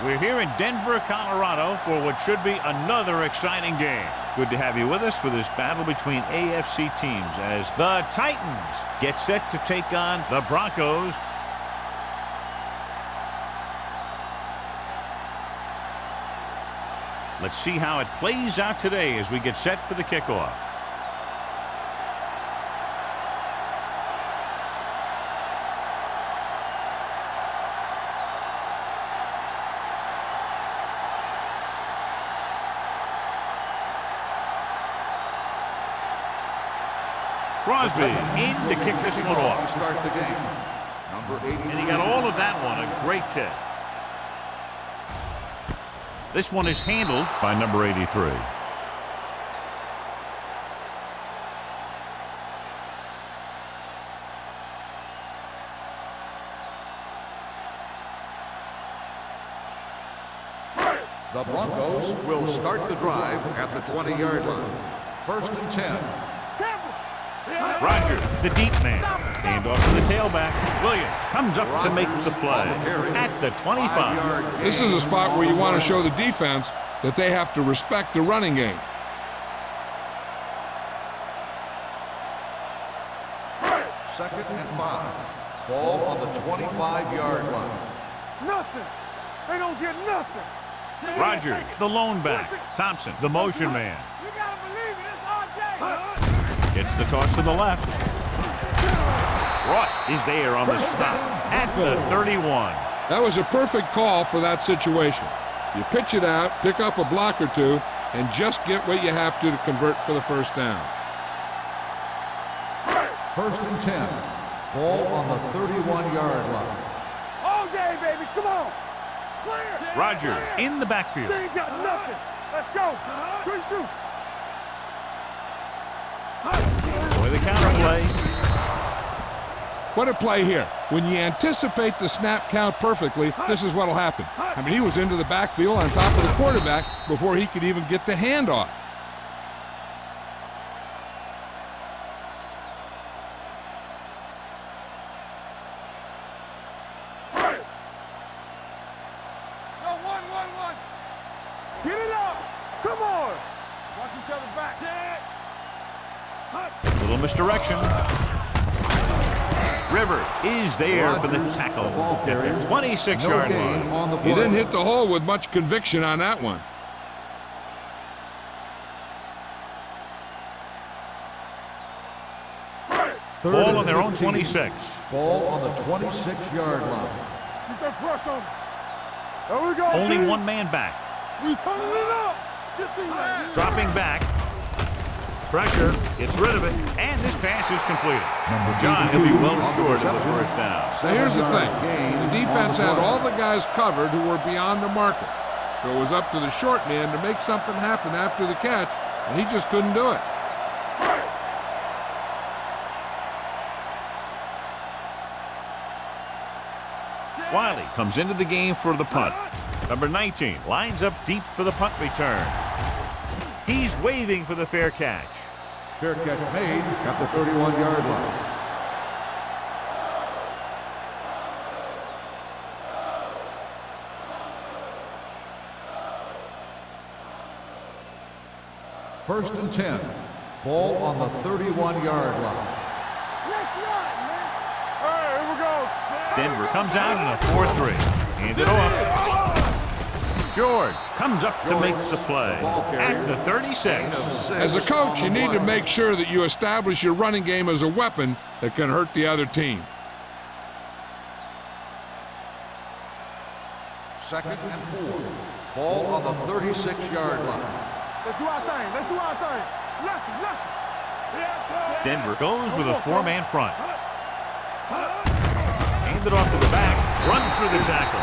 We're here in Denver, Colorado for what should be another exciting game. Good to have you with us for this battle between AFC teams as the Titans get set to take on the Broncos. Let's see how it plays out today as we get set for the kickoff. Crosby in to kick this one off. To start the game. Number 83. And he got all of that one. A great kick. This one is handled by number 83. The Broncos will start the drive at the 20-yard line. 1st and 10. Rogers, the deep man. Hand off to the tailback. Williams comes up to make the play at the 25. This is a spot where you want to show the defense that they have to respect the running game. Second and 5. Ball on the 25-yard line. Nothing. They don't get nothing. Rogers, the lone back. Thompson, the motion man. You gotta believe it. It's RJ. Gets the toss to the left. Ross is there on the stop at the 31. That was a perfect call for that situation. You pitch it out, pick up a block or two, and just get what you have to convert for the first down. 1st and 10. Ball on the 31-yard line. All day, baby. Come on. Clear. Rogers in the backfield. They ain't got nothing. Let's go. Good shoot. With the counter play. What a play here. When you anticipate the snap count perfectly, this is what will happen. I mean, he was into the backfield on top of the quarterback before he could even get the handoff. One. Get it up. Come on. Watch each other back. Little misdirection. Rivers is there for the tackle at the 26-yard line. He didn't hit the hole with much conviction on that one. Ball on their own 26. Ball on the 26-yard line. Get that press on. There we go. Only kid. one man back. We turning it up. Get these hands. Dropping back. Pressure. Gets rid of it. And this pass is completed. John, he'll be well short of the first down. So here's the thing. The defense had all the guys covered who were beyond the marker. So it was up to the short man to make something happen after the catch, and he just couldn't do it. Wiley comes into the game for the punt. Number 19 lines up deep for the punt return. He's waving for the fair catch. Fair catch made at the 31-yard line. First and 10. Ball on the 31-yard line. Hey, here we go. Denver comes out in a 4-3. Hand it off. George comes up to make the play at the 36. As a coach, you need to make sure that you establish your running game as a weapon that can hurt the other team. Second and 4. Ball on the 36-yard line. Let's do our thing. Let's do our thing. Left. Denver goes with a four-man front. Handed off to the back. Runs through the tackle.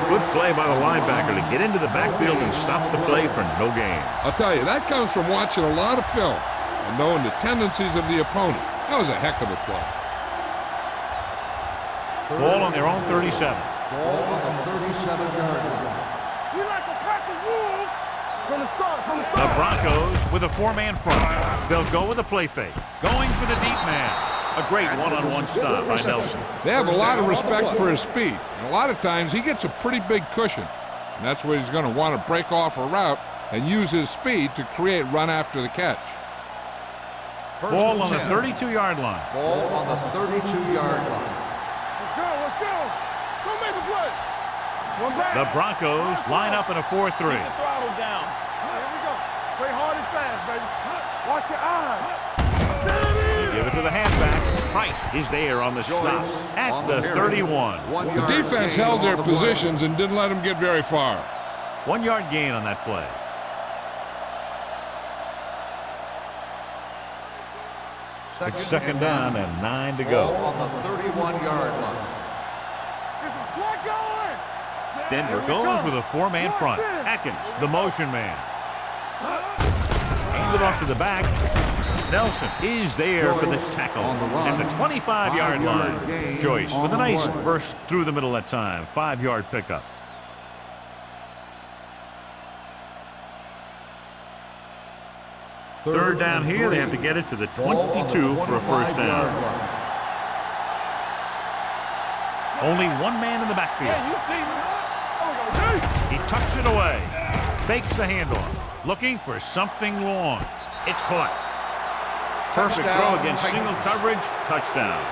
Good play by the linebacker to get into the backfield and stop the play for no gain. I'll tell you, that comes from watching a lot of film and knowing the tendencies of the opponent. That was a heck of a play. Ball on their own 37. Ball on the 37-yard line. You like a pack of wolves. From the start. The Broncos with a four-man front. They'll go with a play fake. Going for the deep man. A great one-on-one stop by Nelson. They have a lot of respect for his speed, and a lot of times he gets a pretty big cushion. And that's where he's going to want to break off a route and use his speed to create run after the catch. Ball on the 32-yard line. Ball on the 32-yard line. Let's go, let's go. Go make a play. One back. The Broncos line up in a 4-3. Keep the throttle down. Here we go. Play hard and fast, baby. Watch your eyes. Give it to the halfback. Price is there on the stop at the 31. The defense held their positions and didn't let them get very far. 1 yard gain on that play. It's second down and 9 to go. Ball on the 31-yard line. Get some slack going. Denver goes with a 4-man front. Atkins, the motion man. Hand it off to the back. Nelson is there for the tackle at the 25-yard line. Joyce with a nice burst through the middle that time. 5-yard pickup. Third down here. They have to get it to the 22 for a first down. Only one man in the backfield. He tucks it away. Fakes the handoff. Looking for something long. It's caught. Perfect throw against single coverage. Touchdown.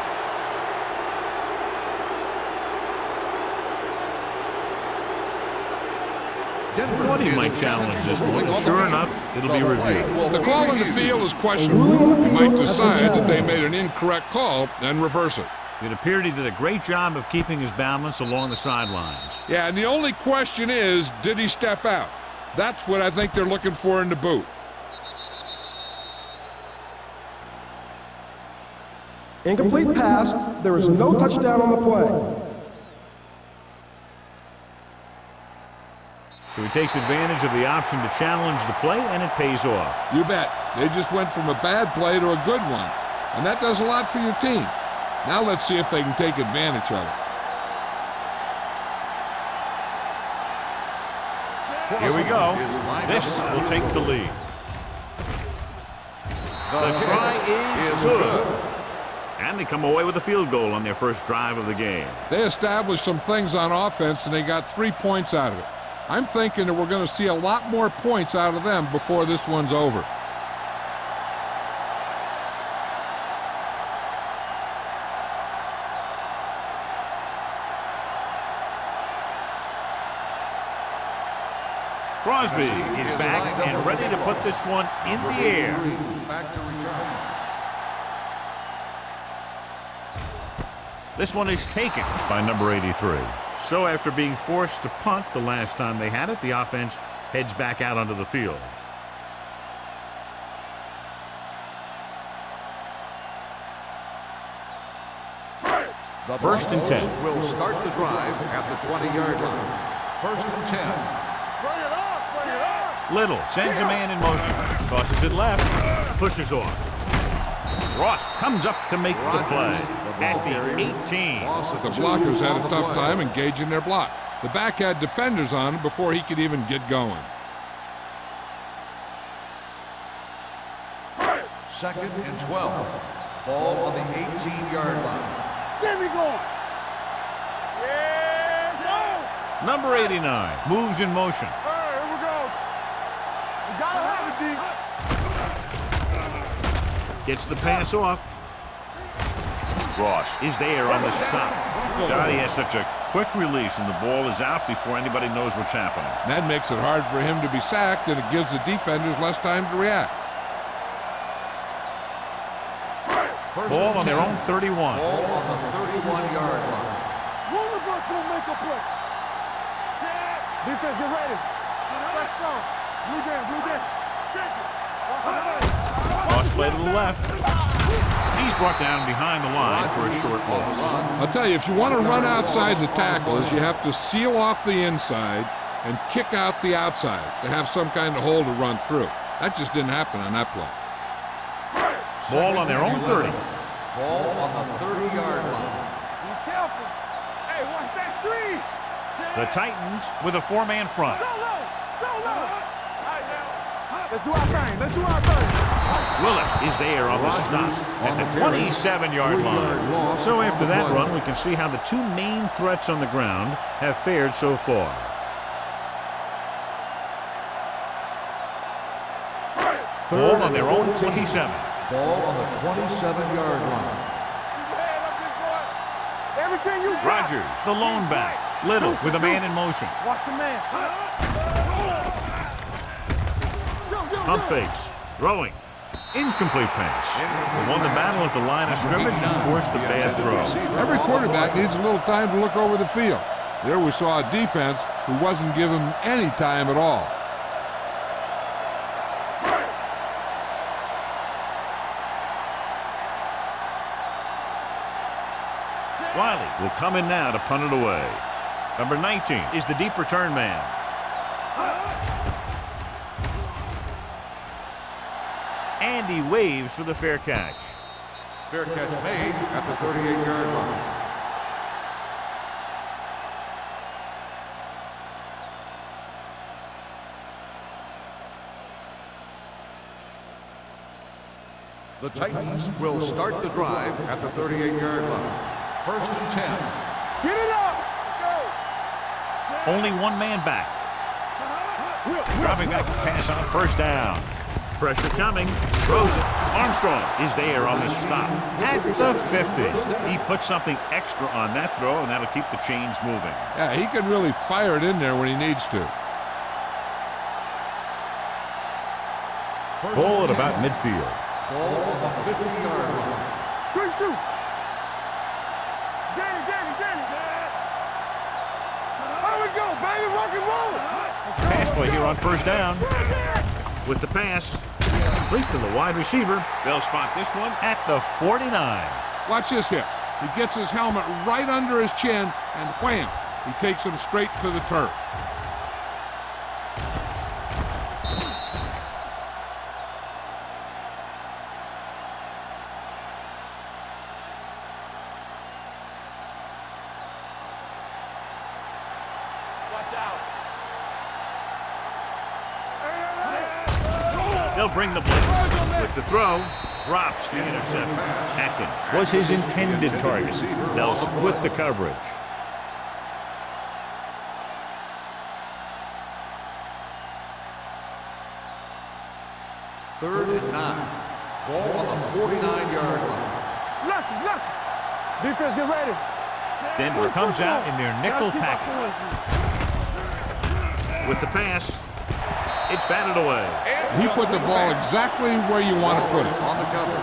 Thought he might challenge this one. Sure enough, it'll be reviewed. The call on the field is questionable. You might decide that they made an incorrect call and reverse it. It appeared he did a great job of keeping his balance along the sidelines. Yeah, and the only question is, did he step out? That's what I think they're looking for in the booth. Incomplete pass. There is no touchdown on the play. So he takes advantage of the option to challenge the play, and it pays off. You bet. They just went from a bad play to a good one. And that does a lot for your team. Now let's see if they can take advantage of it. Here we go. This will take the lead. The try is good. And they come away with a field goal on their first drive of the game. They established some things on offense, and they got 3 points out of it. I'm thinking that we're going to see a lot more points out of them before this one's over. Crosby is back and ready to put this one in the air. Back to return. This one is taken by number 83. So after being forced to punt the last time they had it, the offense heads back out onto the field. The First and 10. will start the drive at the 20-yard line. First and 10. Bring it up, bring it up. Little sends a man in motion. Tosses it left. Pushes off. Ross comes up to make the play at the 18. The blockers had a tough time engaging their block. The back had defenders on him before he could even get going. Second and 12. Ball on the 18-yard line. Get me going. Yes, go. Number 89 moves in motion. All right, here we go. We gotta have it, D. Gets the pass off. Ross is there on the stop. God, he has such a quick release, and the ball is out before anybody knows what's happening. That makes it hard for him to be sacked, and it gives the defenders less time to react. Ball on their own 31. Ball on the 31-yard line. Rubenberg's gonna make a play. Defense, get ready. Let's go. Blue jam. Check it. Cross play to the left. He's brought down behind the line for a short loss. I'll tell you, if you want to run outside the tackles, you have to seal off the inside and kick out the outside to have some kind of hole to run through. That just didn't happen on that play. Ball on their own 30. Ball on the 30-yard line. Be careful. Hey, watch that screen. The Titans with a 4-man front. Go low. All right, now. Let's do our thing. Willis is there on the stop at the 27-yard line. So after that run, we can see how the two main threats on the ground have fared so far. Ball on their own 27. Ball on the 27-yard line. Everything you got. Rogers, the lone back. Little with a man in motion. Watch a man. Pump fakes. Throwing. Incomplete pass. They won the battle at the line of scrimmage and forced the bad throw. Every quarterback needs a little time to look over the field. There we saw a defense who wasn't given any time at all. Wiley will come in now to punt it away. Number 19 is the deep return man. And he waves for the fair catch. Fair catch made at the 38-yard line. The Titans will start the drive at the 38-yard line. 1st and 10. Get it up. Only one man back. Dropping back to pass on 1st down. Pressure coming. Throws it. Armstrong is there on the stop at the 50. He puts something extra on that throw, and that'll keep the chains moving. Yeah, he can really fire it in there when he needs to. Ball at about midfield. Ball on the 50-yard line. Good shoot. Get it. How we go, baby? Rock and roll. Pass play here on 1st down. With the pass. Complete to the wide receiver. They'll spot this one at the 49. Watch this here. He gets his helmet right under his chin, and wham, he takes him straight to the turf. They'll bring the blitz. With the throw, drops the interception. Atkins was his intended target. Nelson with the coverage. Third and 9. Ball on the 49-yard line. Lucky. Defense, get ready. Denver comes out in their nickel package. With the pass, it's batted away. He put the ball exactly where you want to put it. On the coverage.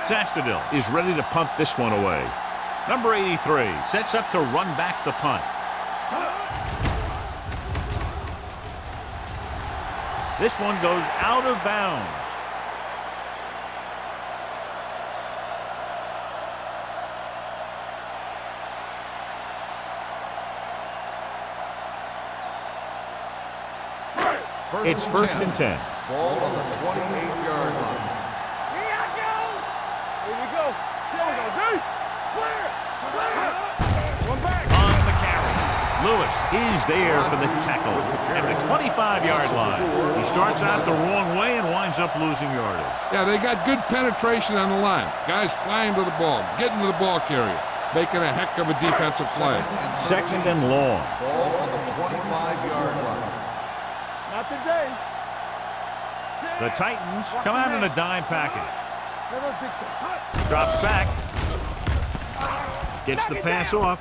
Sastadil is ready to punt this one away. Number 83 sets up to run back the punt. This one goes out of bounds. It's 1st and 10. Ball on the 28-yard line. On the carry. Lewis is there for the tackle at the 25-yard line. He starts out the wrong way and winds up losing yardage. Yeah, they got good penetration on the line. Guys flying to the ball, getting to the ball carrier, making a heck of a defensive play. 2nd and long. Ball on the 25-yard line. Not today. The Titans come out in a dime package. Drops back. Gets the pass off.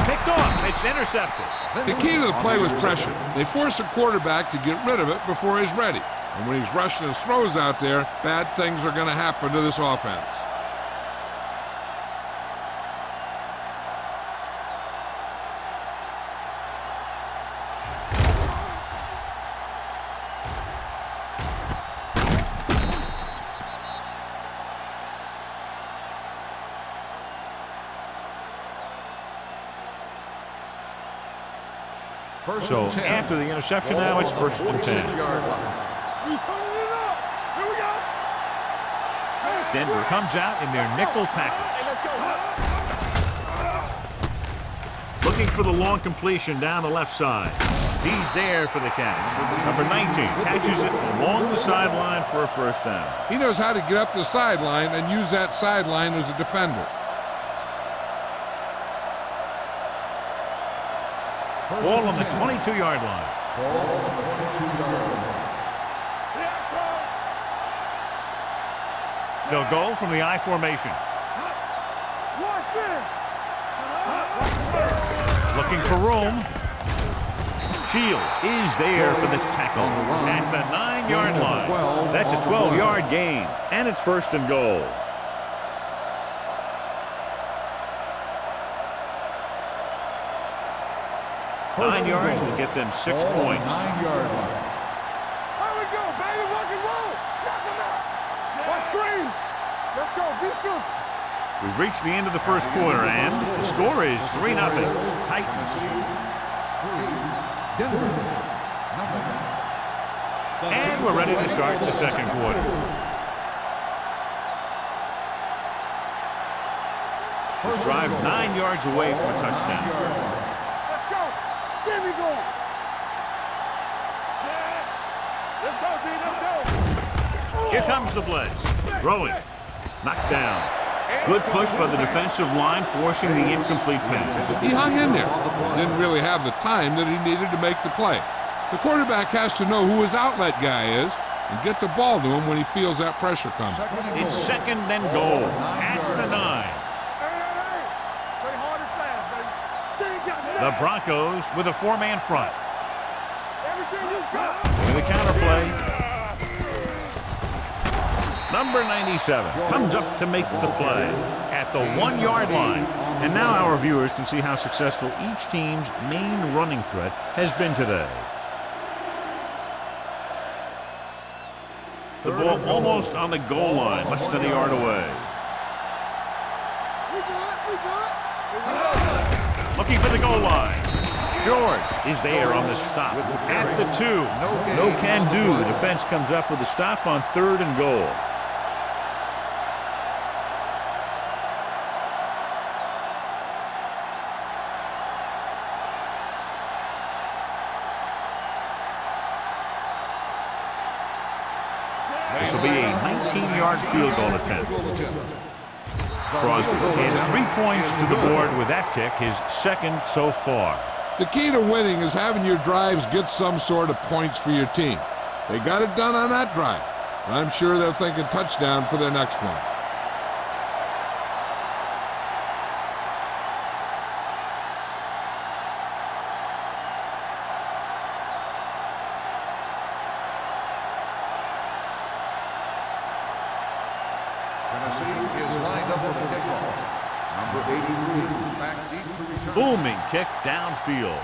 Picked off. It's intercepted. The key to the play was pressure. They force a quarterback to get rid of it before he's ready. And when he's rushing his throws out there, bad things are going to happen to this offense. So after the interception, now it's 1st and 10. Denver comes out in their nickel package. Looking for the long completion down the left side. He's there for the catch. Number 19 catches it along the sideline for a first down. He knows how to get up the sideline and use that sideline as a defender. Ball on the 22-yard line. Ball on the 22-yard line. They'll go from the I formation. Looking for room. Shields is there for the tackle at the 9-yard line. That's a 12-yard gain, and it's first and goal. Nine yards will get them 6 points. 9-yard line. There we go, baby. Rock and roll. Knock him out. One screen. Let's go. Defense. We've reached the end of the first quarter, and the score is 3-0. Titans. 3, Denver, nothing. And we're ready to start the second quarter. This drive 9 yards away from a touchdown. Let's go. There we go. Let's go, D. Let's go. Here comes the blitz. Throwing. Knocked down. Good push by the defensive line, forcing the incomplete pass. He hung in there. Didn't really have the time that he needed to make the play. The quarterback has to know who his outlet guy is and get the ball to him when he feels that pressure coming. It's second and goal at the 9. Play hard and fast, baby. The Broncos with a 4-man front. Everything you got. With the counterplay. Number 97 comes up to make the play at the 1-yard line. And now our viewers can see how successful each team's main running threat has been today. The ball almost on the goal line, less than a yard away. Looking for the goal line. George is there on the stop at the 2. No can do. The defense comes up with a stop on 3rd and goal. This will be a 19-yard field goal attempt. Crosby adds 3 points to the board with that kick, his second so far. The key to winning is having your drives get some sort of points for your team. They got it done on that drive, and I'm sure they're thinking touchdown for their next one. Tennessee is lined up for the kickoff. Number 83, back deep to return. Booming kick downfield.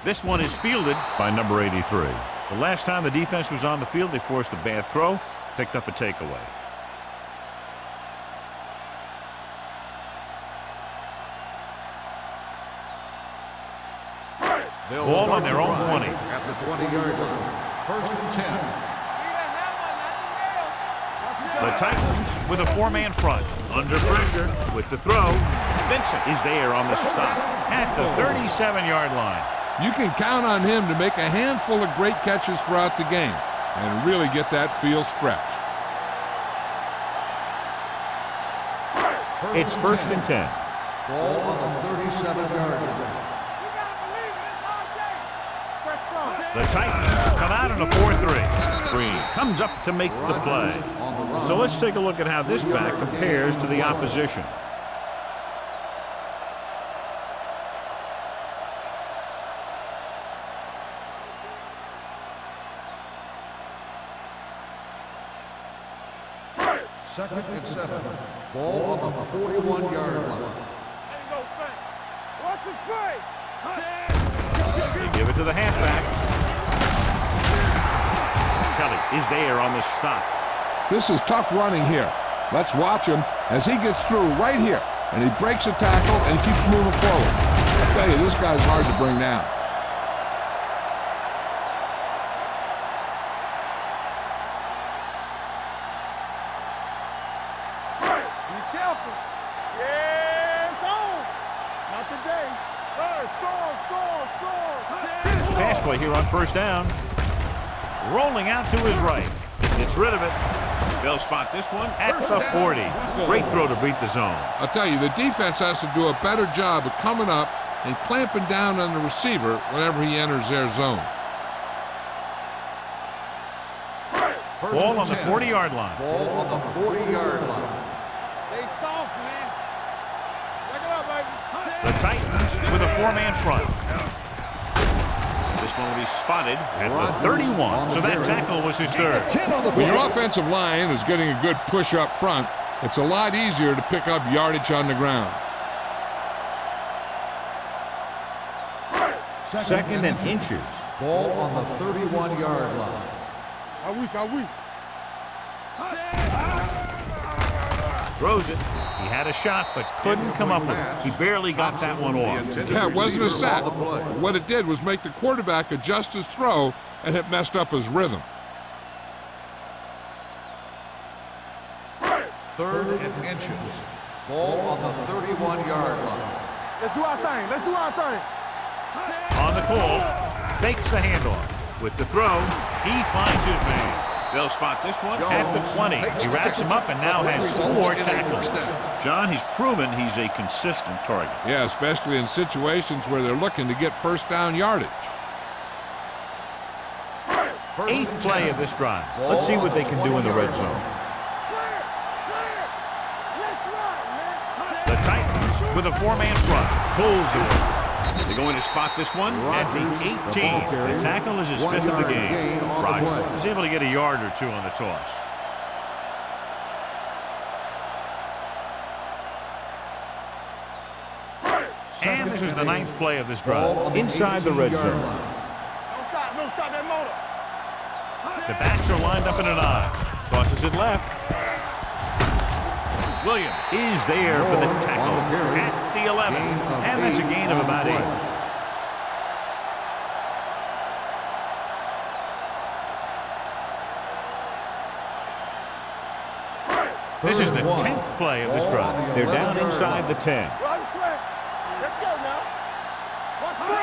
This one is fielded by number 83. The last time the defense was on the field, they forced a bad throw, picked up a takeaway. Ball on their own 20. At the 20-yard line. 1st and 10. The Titans with a 4-man front. Under pressure with the throw. Vincent is there on the stop at the 37-yard line. You can count on him to make a handful of great catches throughout the game and really get that field stretch. It's 1st and 10. Ball on the 37-yard line. The Titans come out in a 4-3. Green comes up to make the play. So let's take a look at how this back compares to the opposition. Second and 7. Ball on the 41-yard line. What's the play? They give it to the halfback. Kelly is there on the stop. This is tough running here. Let's watch him as he gets through right here. And he breaks a tackle and keeps moving forward. I tell you, this guy's hard to bring down. Be careful. Yeah, it's on. Not today. Pass play here on first down. Rolling out to his right. Gets rid of it. They'll spot this one at the 40. Great throw to beat the zone. I'll tell you, the defense has to do a better job of coming up and clamping down on the receiver whenever he enters their zone. Ball on the 40-yard line. Ball on the 40-yard line. Stay soft, man. Check it out, baby. The Titans with a four-man front. This one will be spotted at the 31. So that tackle was his third. When your offensive line is getting a good push up front, it's a lot easier to pick up yardage on the ground. Second and inches. Ball on the 31-yard line. Throws it. He had a shot, but couldn't come up with it. He barely got that one off. Yeah, it wasn't a sack. What it did was make the quarterback adjust his throw, and it messed up his rhythm. Third and inches. Ball on the 31-yard line. Let's do our thing. Let's do our thing. On the call, fakes the handoff. With the throw, he finds his man. They'll spot this one at the 20. He wraps him up and now has 4 tackles. John, he's proven he's a consistent target. Yeah, especially in situations where they're looking to get first down yardage. 8th play of this drive. Let's see what they can do in the red zone. The Titans with a four-man front. Pulls it. They're going to spot this one at the 18. The tackle is his 5th of the game. Rogers was able to get a yard or two on the toss. And this is the 9th play of this drive. Inside the red zone. Don't stop that motor. The backs are lined up in an I. Tosses it left. Williams is there for the tackle at the 11. And that's a gain of about 8. This is the 10th play of this drive. They're down inside the 10. Let's go now.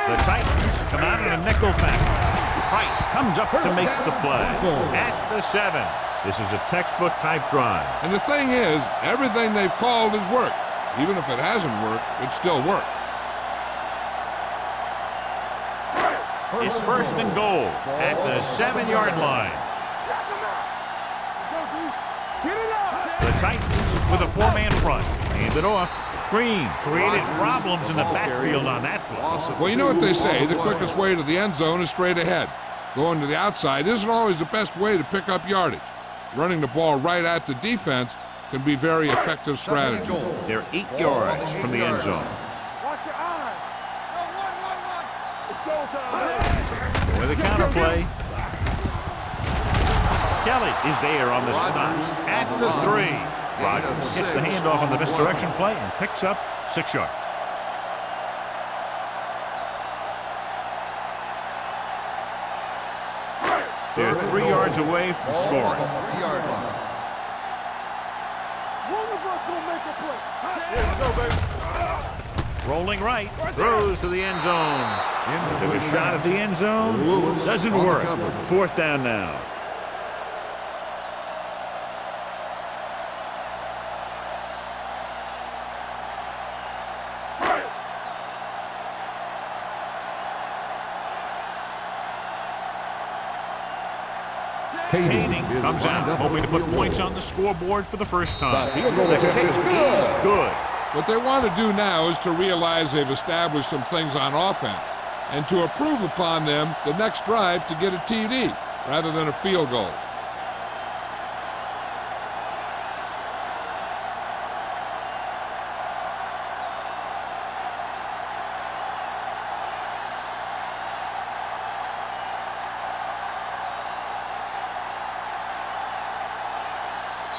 The Titans come out in a nickel package. Price comes up to make the play at the 7. This is a textbook type drive. And the thing is, everything they've called has worked. Even if it hasn't worked, it still worked. It's first and goal at the 7-yard line. The Titans with a four-man front. Hand it off. Green created problems in the backfield on that play. Well, you know what they say, the quickest way to the end zone is straight ahead. Going to the outside isn't always the best way to pick up yardage. Running the ball right at the defense can be very effective strategy. They're 8 yards from the end zone. Watch your eyes. It's showtime. With a counter play. Kelly is there on the stop at the 3. Rogers gets the handoff on the misdirection play and picks up 6 yards. They're 3 yards away from scoring. 3-yard line. One of us gonna make a play. There you go, baby. Rolling right, throws to the end zone. Took a shot at the end zone. Doesn't work. 4th down now. Kading comes out, hoping to put points on the scoreboard for the first time. The kick is good. What they want to do now is to realize they've established some things on offense and to improve upon them the next drive to get a TD rather than a field goal.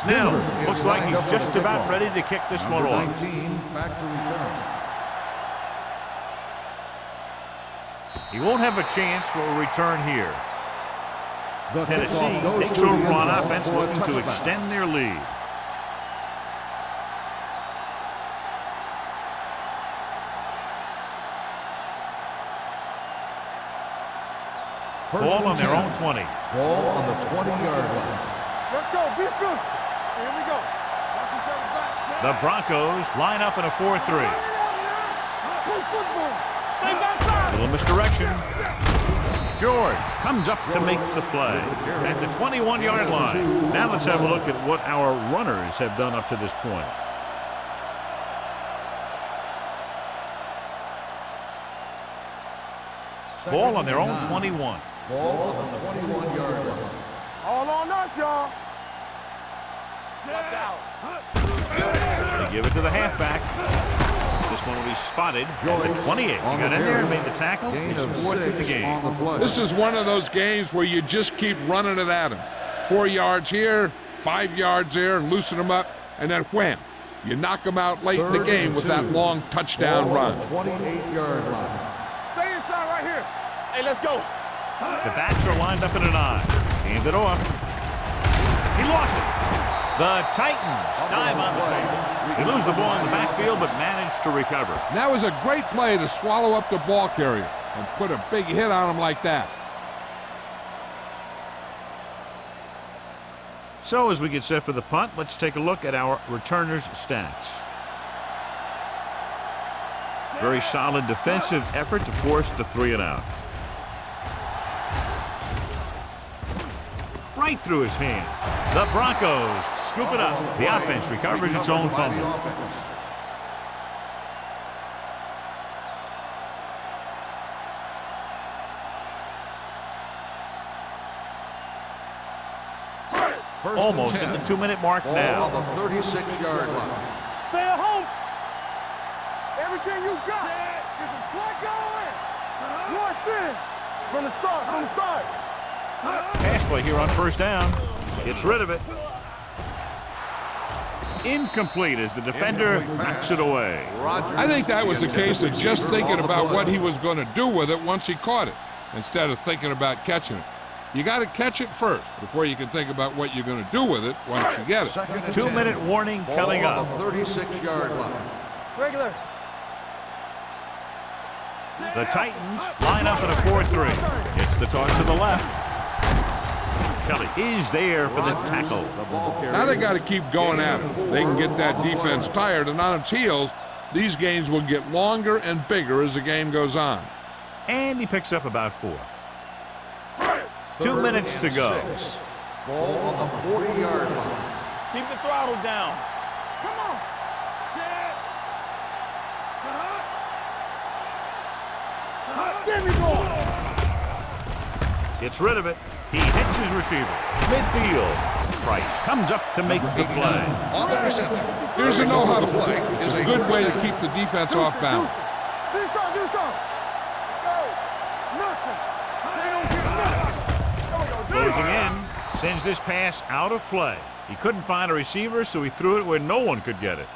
Snell looks like he's just about ready to kick this one off. 19 back to return. He won't have a chance for a return here. Tennessee takes over on offense, looking to extend their lead. Ball on their own 20. Ball on the 20-yard line. Let's go. Be physical. Here we go. Watch each other back. The Broncos line up in a 4-3. Play football. Play backside. Little misdirection. George comes up to make the play at the 21-yard line. Now let's have a look at what our runners have done up to this point. Ball on their own 21. Ball on the 21-yard line. All on us, y'all. Watch out. They give it to the halfback. This one will be spotted at the 28. He got in there and made the tackle. He's fourth with the game. This is one of those games where you just keep running it at him. 4 yards here, 5 yards there, loosen them up, and then wham. You knock them out late in the game with that long touchdown run. 28-yard line. Stay inside right here. Hey, let's go. The backs are lined up in an I. Hand it off. He lost it. The Titans dive on the table. They lose the ball in the backfield, but manage to recover. That was a great play to swallow up the ball carrier and put a big hit on him like that. So as we get set for the punt, let's take a look at our returners' stats. Very solid defensive effort to force the 3-and-out. Right through his hands. The Broncos scoop it up. The offense recovers its own fumble. Almost at the 2-minute mark now. Ball on the 36-yard line. Stay at home. Everything you got. Get some slack going. Rush in. From the start. Pass play here on first down. Gets rid of it. Incomplete as the defender knocks it away. I think that was a case of just thinking about what he was going to do with it once he caught it, instead of thinking about catching it. You got to catch it first before you can think about what you're going to do with it once you get it. 2-minute warning coming up. Ball on the 36-yard line. Regular. The Titans line up in a 4-3. It's the toss to the left. Kelly is there for the tackle. Now they got to keep going at it. They can get that defense tired, and on its heels, these games will get longer and bigger as the game goes on. And he picks up about 4. 2 minutes to go. Ball on the 40-yard line. Keep the throttle down. Come on. Give me ball. Gets rid of it. He hits his receiver. Midfield. Price comes up to make the play. On the reception. Here's a no-huddle play. It's a good way to keep the defense off balance. Do something. Let's go. Nothing. They don't get nothing. Closing in. Sends this pass out of play. He couldn't find a receiver, so he threw it where no one could get it.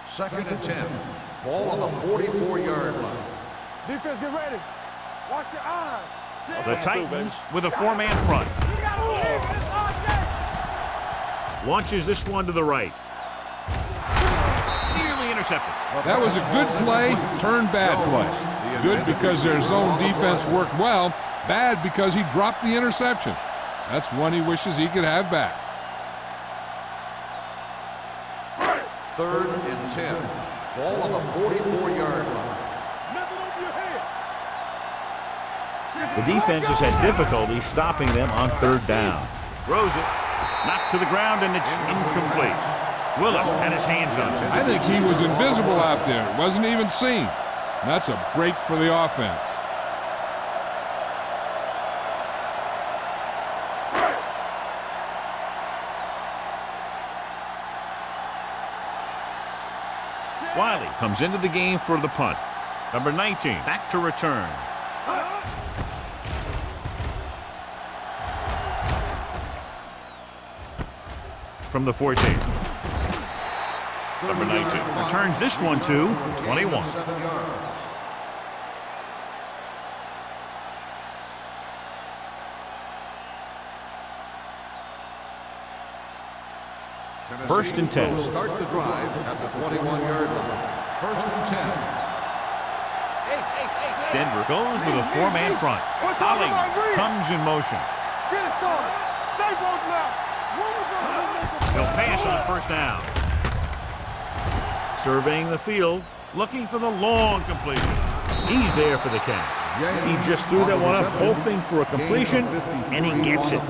Second and 10. Ball on the 44-yard line. Defense, get ready. Watch your eyes. The Titans with a 4-man front. Launches this one to the right. Nearly intercepted. That was a good play, turned bad play. Good because their zone defense worked well, bad because he dropped the interception. That's one he wishes he could have back. Third and 10. Ball on the 44-yard line. Nothing over your head. The defense has had difficulty stopping them on third down. Throws it. Knocked to the ground, and it's incomplete. Willis had his hands on it. I think he was invisible out there. Wasn't even seen. That's a break for the offense. Wiley comes into the game for the punt. Number 19, back to return. From the 14. Number 19 returns this one to 21. 7 yards. First and 10. Will start the drive at the 21-yard line. First and 10. Denver goes with a four-man front. Holly comes in motion. Get it, son. Stay both now. He'll pass on first down. Surveying the field, looking for the long completion. He's there for the catch. He just threw that one up, hoping for a completion, and he gets it.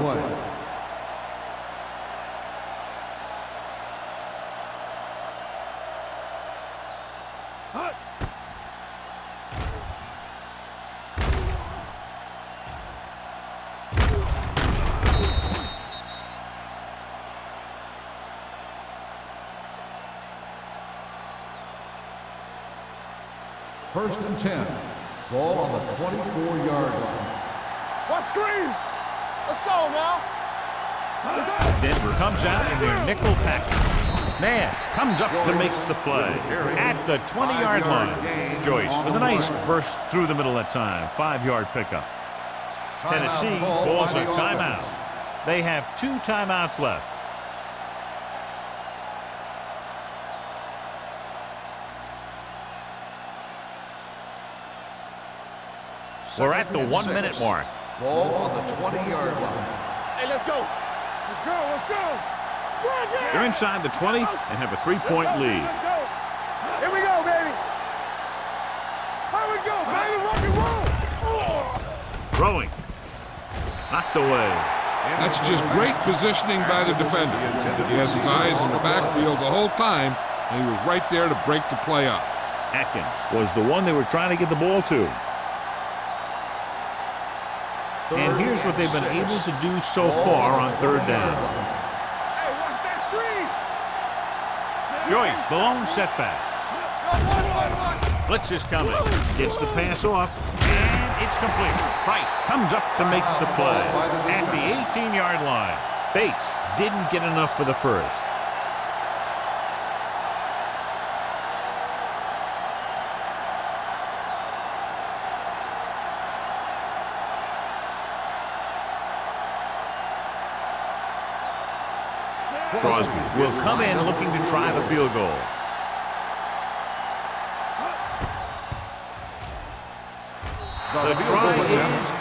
First and 10. Ball on the 24-yard line. What screen? Let's go now. Denver comes out in their nickel tackle. Nash comes up to make the play at the 20-yard line. Joyce with a nice burst through the middle that time. 5-yard pickup. Tennessee calls a timeout. They have 2 timeouts left. We're at the 1-minute mark. Ball on the 20-yard line. Hey, let's go. Let's go. Let's go. They're inside the 20 and have a 3-point lead. Here we go, baby. Here we go, baby. Rock and roll. Throwing. Knocked away. That's just great positioning by the defender. He has his eyes in the backfield the whole time, and he was right there to break the play up. Atkins was the one they were trying to get the ball to. And here's what they've been able to do so far on third down. Hey, watch that screen. Joyce, the lone setback. Blitz is coming. Gets the pass off, and it's complete. Price comes up to make the play at the 18-yard line. Bates didn't get enough for the first. Crosby will come in looking to try the field goal. The try is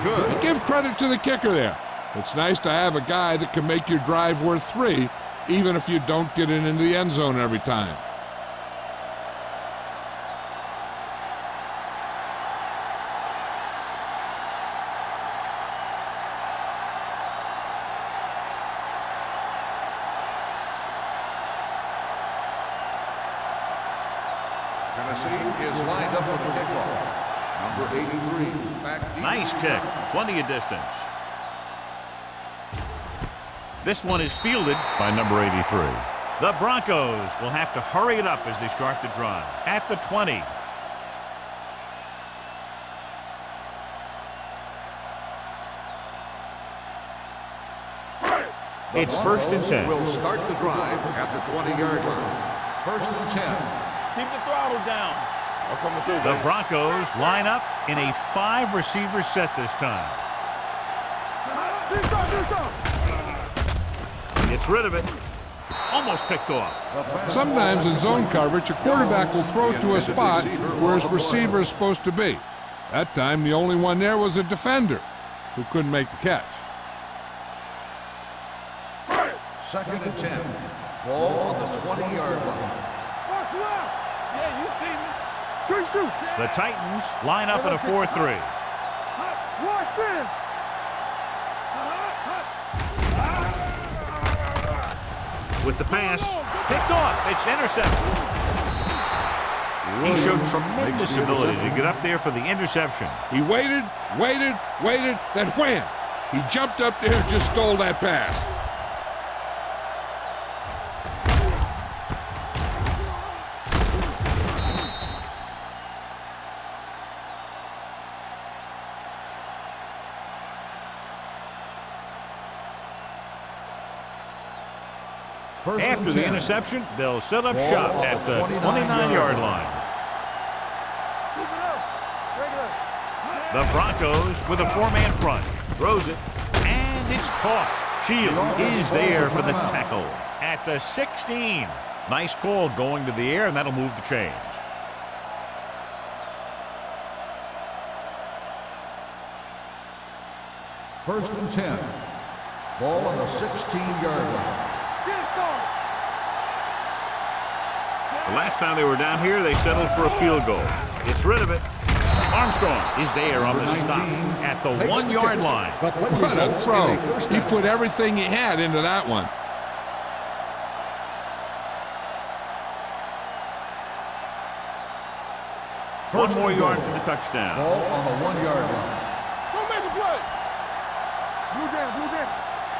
good. And give credit to the kicker there. It's nice to have a guy that can make your drive worth 3, even if you don't get it into the end zone every time. Tennessee is lined up for the kickoff. Number 83, back deep. Nice kick. Plenty of distance. This one is fielded by number 83. The Broncos will have to hurry it up as they start the drive. At the 20. It's first and 10. Will start the drive at the 20-yard line. First and 10. Keep the throttle down. I'm coming through, The Broncos line up in a 5-receiver set this time. Do something. Gets rid of it. Almost picked off. Sometimes in zone coverage, a quarterback will throw to a spot where his receiver is supposed to be. That time, the only one there was a defender who couldn't make the catch. Second and 10. Ball on the 20-yard line. Watch left. Yeah, you see me. Good shoot. The Titans line up in a 4-3. Watch in. With the pass, picked off. It's intercepted. He showed tremendous ability to get up there for the interception. He waited, then wham! He jumped up there and just stole that pass. After the interception, they'll set up shop at the 29-yard line. The Broncos with a 4-man front. Throws it, and it's caught. Shields is there for the tackle. at the 16. Nice call going to the air, and that'll move the chains. First and 10. Ball on the 16-yard line. The last time they were down here, they settled for a field goal. Gets rid of it. Armstrong is there on the stop at the 1-yard line. What a throw. He put everything he had into that one. One more yard for the touchdown. Ball on the 1-yard line. Don't make a play. Blue down.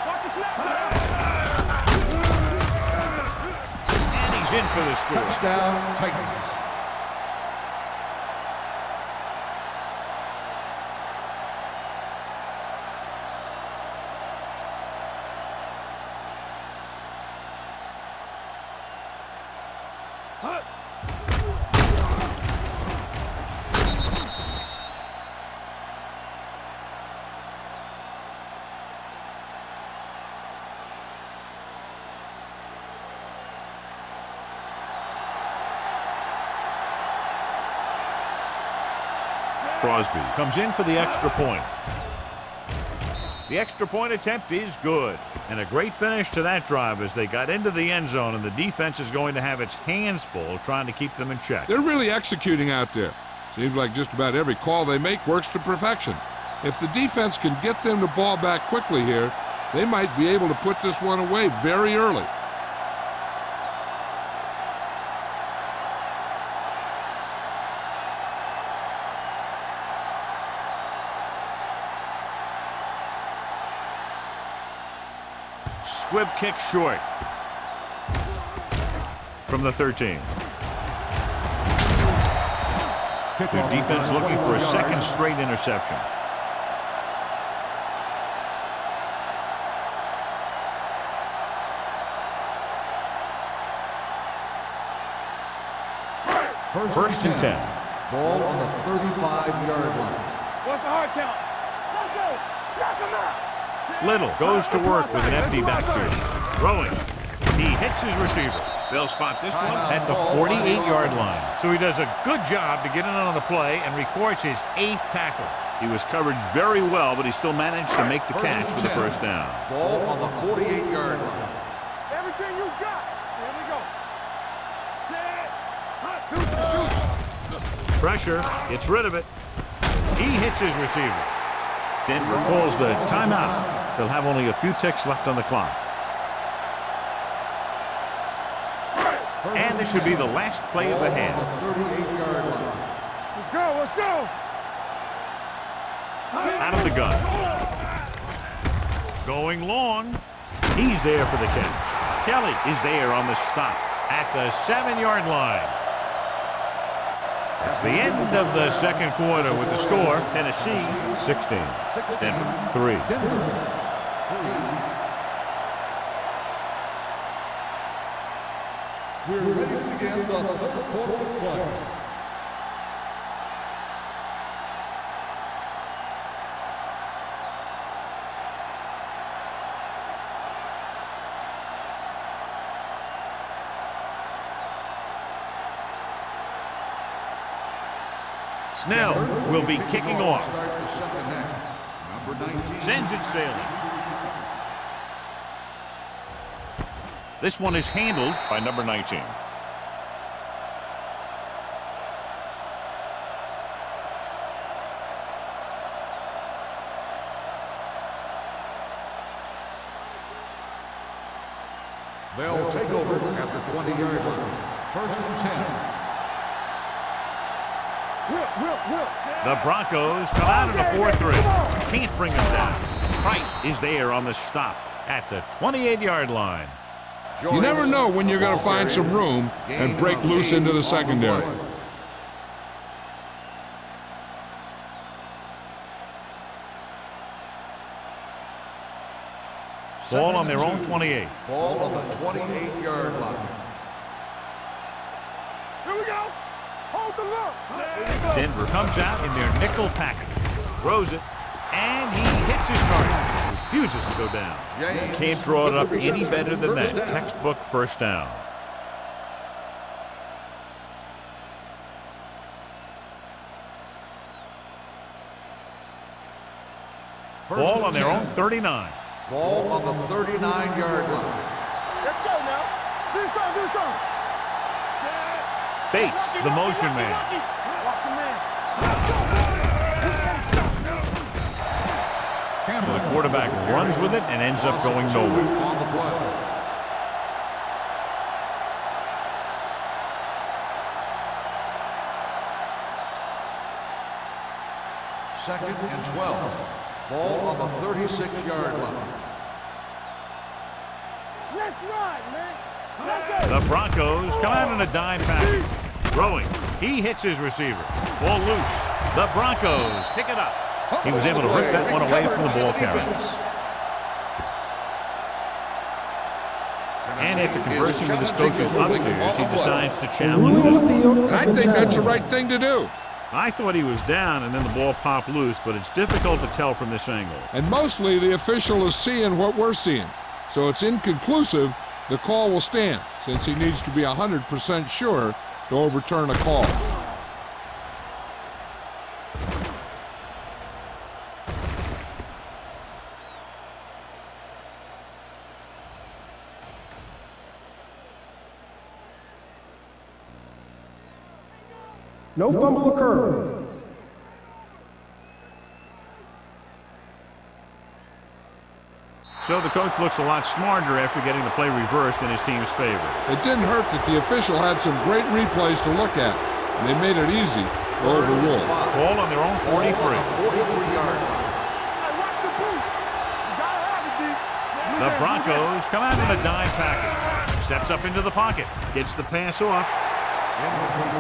Watch the snap. And he's in for the score. Touchdown, Titans. Crosby comes in for the extra point. The extra point attempt is good. And a great finish to that drive as they got into the end zone, and the defense is going to have its hands full trying to keep them in check. They're really executing out there. Seems like just about every call they make works to perfection. If the defense can get them the ball back quickly here, they might be able to put this one away very early. Squib kick short from the 13. Their defense looking for a second straight interception. First and 10. Ball on the 35-yard line. What's the hard count? Let's go. Knock him out. Little goes to work with an empty backfield. Throwing. He hits his receiver. They'll spot this one at the 48-yard line. So he does a good job to get in on the play and records his 8th tackle. He was covered very well, but he still managed to make the catch for the first down. Ball on the 48-yard line. Everything you got. Here we go. Set. Pressure. Gets rid of it. He hits his receiver. Denver calls the timeout. They'll have only a few ticks left on the clock. And this should be the last play of the half. 38-yard line. Let's go. Out of the gun. Going long. He's there for the catch. Kelly is there on the stop at the 7-yard line. It's the end of the second quarter with the score. Tennessee 16. Denver 3. We're ready to begin the third quarter of play. Snell will be kicking off. Start the second half. Number 19. Sends it sailing. This one is handled by number 19. They'll take over at the 20-yard line. First and 10. The Broncos come out in a 4-3. Can't bring him down. Price is there on the stop at the 28-yard line. You never know when you're going to find some room and break loose into the secondary. Ball on their own 28. Ball on the 28-yard line. Here we go. Hold the look. Denver comes out in their nickel package. Throws it. And he hits his target. Refuses to go down. Can't draw it up any better than that. Textbook first down. Ball on their own 39. Ball on the 39-yard line. Let's go now. Do something. Bates, the motion man. Watch him, man. So the quarterback runs with it and ends up going nowhere. On the play. Second and 12. Ball on the 36-yard line. Let's ride, man. The Broncos come out in a dime package. Throwing. He hits his receiver. Ball loose. The Broncos pick it up. He was able to rip that one away from the ball carrier. And after conversing with his coaches upstairs, he decides to challenge this one. And I think that's the right thing to do. I thought he was down and then the ball popped loose, but it's difficult to tell from this angle. And mostly the official is seeing what we're seeing. So it's inconclusive. The call will stand since he needs to be 100% sure to overturn a call. No fumble occurred. So the coach looks a lot smarter after getting the play reversed in his team's favor. It didn't hurt that the official had some great replays to look at, and they made it easy to overrule. Ball on their own 43. 43-yard line. Hey, watch the boost. You gotta have it, D. The Broncos come out in a dime package. Steps up into the pocket. Gets the pass off.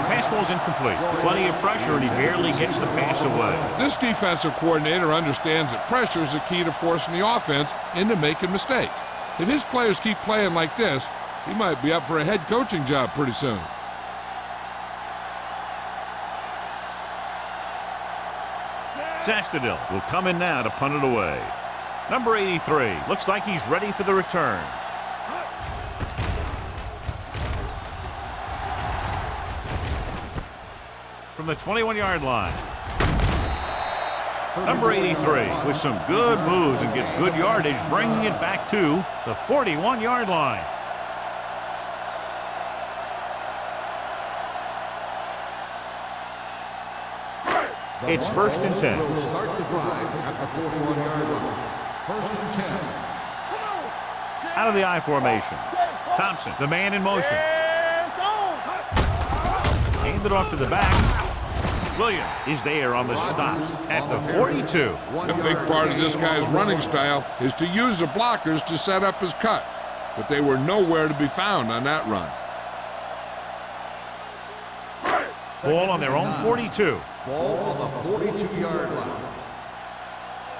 Pass falls incomplete. Plenty of pressure, and he barely gets the pass away. This defensive coordinator understands that pressure is the key to forcing the offense into making mistakes. If his players keep playing like this, he might be up for a head coaching job pretty soon. Zastadil will come in now to punt it away. Number 83 looks like he's ready for the return. From the 21-yard line. Number 83 with some good moves and gets good yardage, bringing it back to the 41-yard line. It's 1st and 10. Will start the drive at the 41-yard line. 1st and 10. Out of the I formation. Thompson, the man in motion. Hand it off to the back. Williams is there on the stop at the 42. A big part of this guy's running style is to use the blockers to set up his cut, but they were nowhere to be found on that run. Ball on their own 42. Ball on the 42-yard line.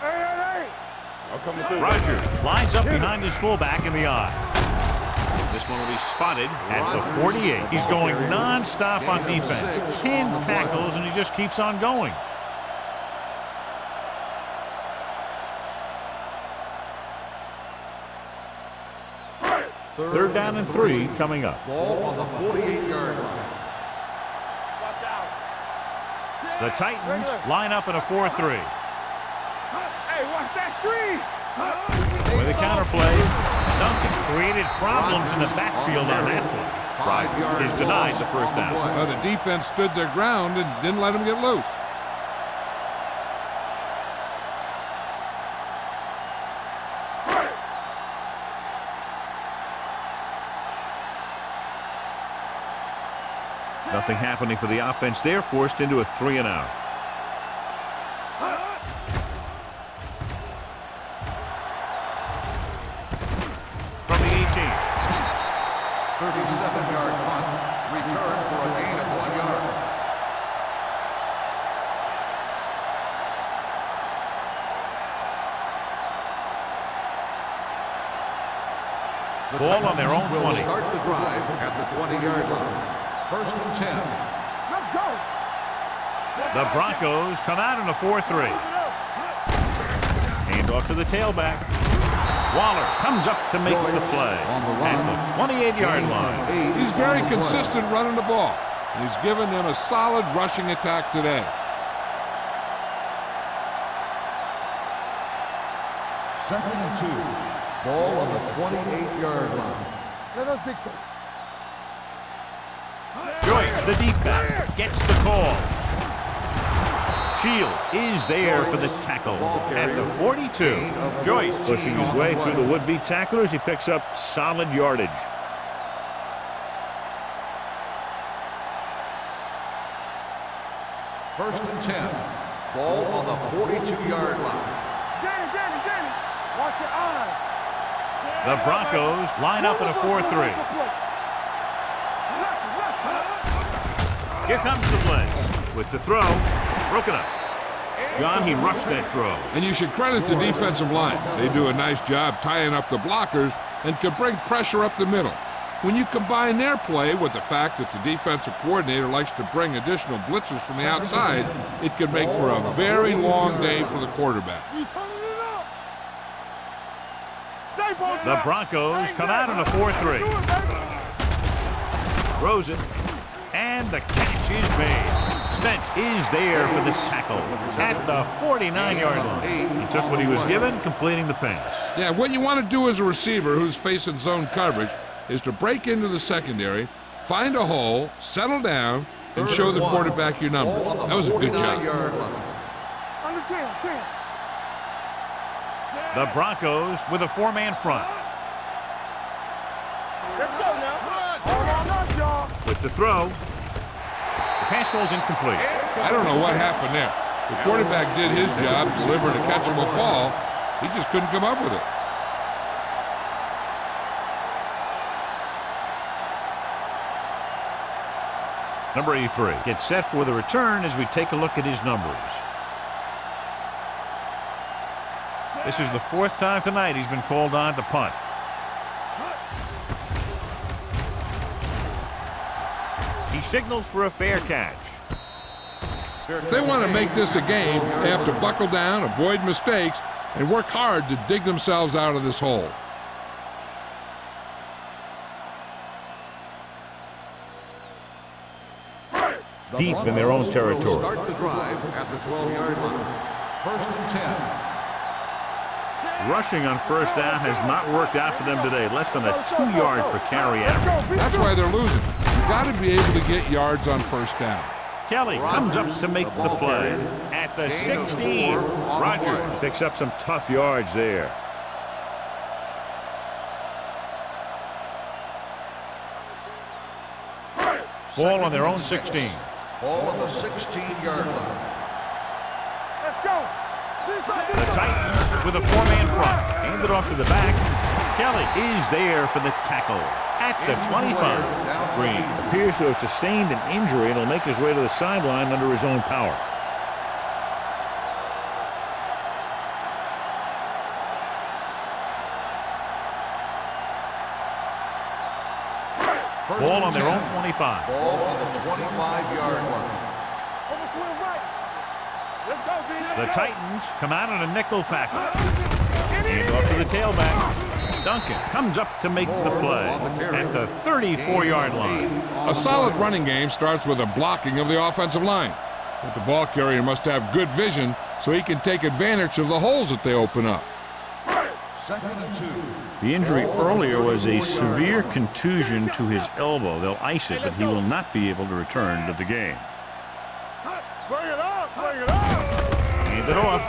Hey. Rogers lines up behind his fullback in the I. This one will be spotted at the 48. He's going non-stop on defense. 10 tackles, and he just keeps on going. Third down and 3 coming up. Ball on the 48-yard line. The Titans line up in a 4-3. Hey, watch that screen. With a counterplay, Duncan created problems in the backfield on that one. Rogers is denied the first down. Well, the defense stood their ground and didn't let him get loose. Nothing happening for the offense there, forced into a 3-and-out. From the 18. 37-yard punt. Return for a gain of 1 yard. Ball on their own 20. Will start the drive at the 20-yard line. 1st and 10. Let's go. The Broncos come out in a 4-3. Hand off to the tailback. Waller comes up to make the play at the 28-yard line. He's very consistent running the ball. And he's given them a solid rushing attack today. Second and 2. Ball on the 28-yard line. Let us dictate. Joyce, the deep back, gets the call. Shields is there for the tackle at the 42. Joyce pushing his way through the would-be tacklers. He picks up solid yardage. First and 10. Ball on the 42-yard line. Danny, watch your eyes. The Broncos line up in a 4-3. Here comes the blitz with the throw. Broken up. John, he rushed that throw. And you should credit the defensive line. They do a nice job tying up the blockers and can bring pressure up the middle. When you combine their play with the fact that the defensive coordinator likes to bring additional blitzers from the outside, it can make for a very long day for the quarterback. The Broncos come out in a 4-3. Throws it, and the catch is made. Spence is there for the tackle at the 49-yard line. He took what he was given, completing the pass. Yeah, what you want to do as a receiver who's facing zone coverage is to break into the secondary, find a hole, settle down, and show the quarterback your numbers. That was a good job. The Broncos with a 4-man front. Let's go now. All on us, y'all. With the throw. The pass falls incomplete. I don't know what happened there. The quarterback did his job, delivering a catchable ball. He just couldn't come up with it. Number 83 gets set for the return as we take a look at his numbers. This is the 4th time tonight he's been called on to punt. He signals for a fair catch. If they want to make this a game, they have to buckle down, avoid mistakes, and work hard to dig themselves out of this hole. Deep in their own territory. Start the drive at the 12-yard line. First and 10. Rushing on first down has not worked out for them today. Less than a 2-yard per carry average. That's why they're losing. You've got to be able to get yards on first down. Kelly comes up to make the play at the 16. Rogers picks up some tough yards there. Ball on their own 16. Ball on the 16-yard line. Let's go. The Titans with a 4-man front. Handed off to the back. Kelly is there for the tackle at the 25. Green appears to have sustained an injury and will make his way to the sideline under his own power. Ball on their own 25. Ball on the 25-yard line. The Titans come out in a nickel package. Hand off to the tailback. Duncan comes up to make the play at the 34-yard line. A solid running game starts with a blocking of the offensive line. But the ball carrier must have good vision so he can take advantage of the holes that they open up. Second and 2. The injury earlier was a severe contusion to his elbow. They'll ice it, but he will not be able to return to the game. Bring it up, bring it up. Hand it off.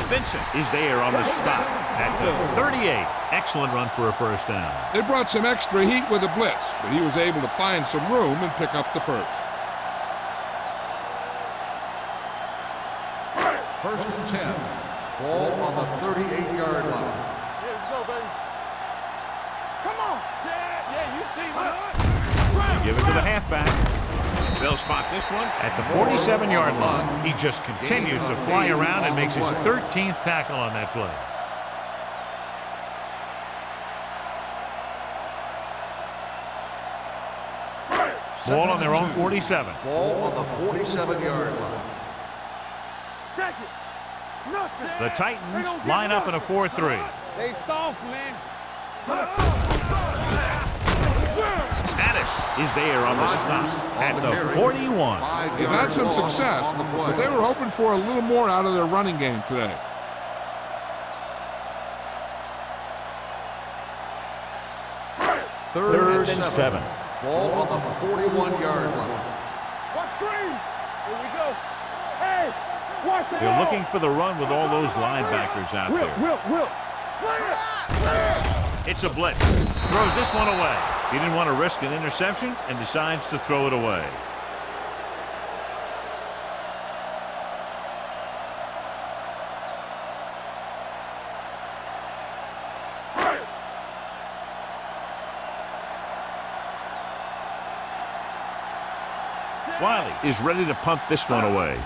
Vincent is there on the stop at the 38. Excellent run for a first down. They brought some extra heat with the blitz, but he was able to find some room and pick up the first. First and 10. Ball on the 38-yard line. Here we go, baby. Come on. Yeah, you see what? Give it to the halfback. They'll spot this one at the 47-yard line. He just continues to fly around and makes his 13th tackle on that play. Ball on their own 47. Ball on the 47-yard line. Check it. Nothing. The Titans line up in a 4-3. They soft, man. Addis is there on the stop at the 41. They've had some success, but they were hoping for a little more out of their running game today. Third and 7. Ball on the 41-yard line. Watch screen. Here we go. Hey, watch the They're ball. looking for the run with all those linebackers out there. Will. It's a blitz. Throws this one away. He didn't want to risk an interception and decides to throw it away. Wiley is ready to punt this one away.